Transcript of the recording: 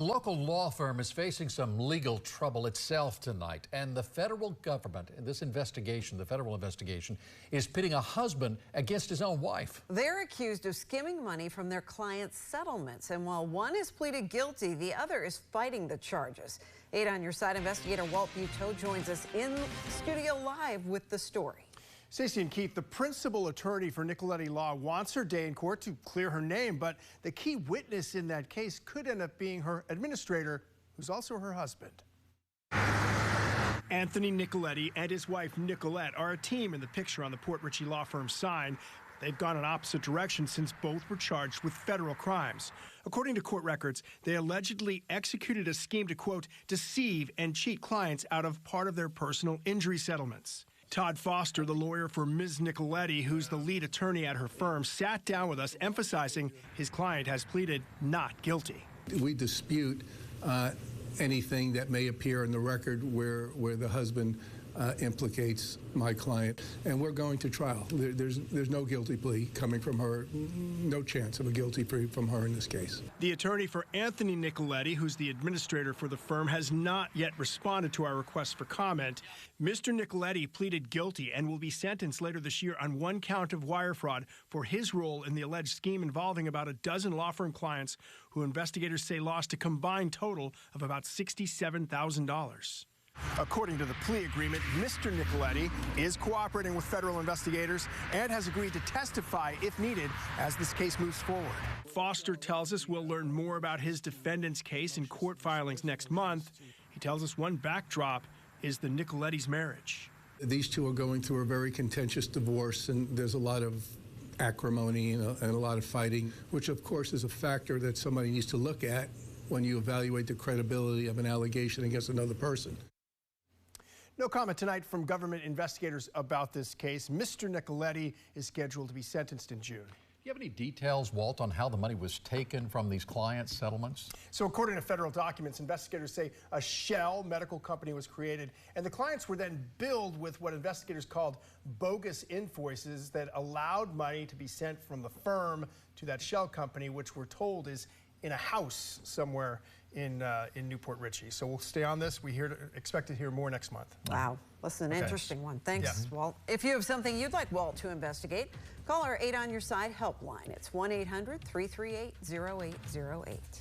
A local law firm is facing some legal trouble itself tonight, and the federal government in this investigation, the federal investigation, is pitting a husband against his own wife. They're accused of skimming money from their clients' settlements, and while one is pleaded guilty, the other is fighting the charges. 8 on Your Side investigator Walt Buteau joins us in studio live with the story. Stacey and Keith, the principal attorney for Nicoletti Law wants her day in court to clear her name, but the key witness in that case could end up being her administrator, who's also her husband. Anthony Nicoletti and his wife Nicolette are a team in the picture on the Port Richey law firm sign. They've gone in opposite directions since both were charged with federal crimes. According to court records, they allegedly executed a scheme to, quote, deceive and cheat clients out of part of their personal injury settlements. Todd Foster, the lawyer for Ms. Nicoletti, who's the lead attorney at her firm, sat down with us, emphasizing his client has pleaded not guilty. We dispute anything that may appear in the record where the husband implicates my client, and we're going to trial. There's no guilty plea coming from her, no chance of a guilty plea from her in this case. The attorney for Anthony Nicoletti, who's the administrator for the firm, has not yet responded to our request for comment. Mr. Nicoletti pleaded guilty and will be sentenced later this year on 1 count of wire fraud for his role in the alleged scheme involving about a dozen law firm clients who investigators say lost a combined total of about $67,000. According to the plea agreement, Mr. Nicoletti is cooperating with federal investigators and has agreed to testify if needed as this case moves forward. Foster tells us we'll learn more about his defendant's case in court filings next month. He tells us one backdrop is the Nicoletti's marriage. These two are going through a very contentious divorce, and there's a lot of acrimony and a lot of fighting, which of course is a factor that somebody needs to look at when you evaluate the credibility of an allegation against another person. No comment tonight from government investigators about this case. Mr. Nicoletti is scheduled to be sentenced in June. Do you have any details, Walt, on how the money was taken from these client settlements? So according to federal documents, investigators say a shell medical company was created, and the clients were then billed with what investigators called bogus invoices that allowed money to be sent from the firm to that shell company, which we're told is in a house somewhere in Port Richey. So we'll stay on this. We expect to hear more next month. Wow, that's an interesting one. Thanks, Walt. If you have something you'd like Walt to investigate, call our 8 on Your Side helpline. It's 1-800-338-0808.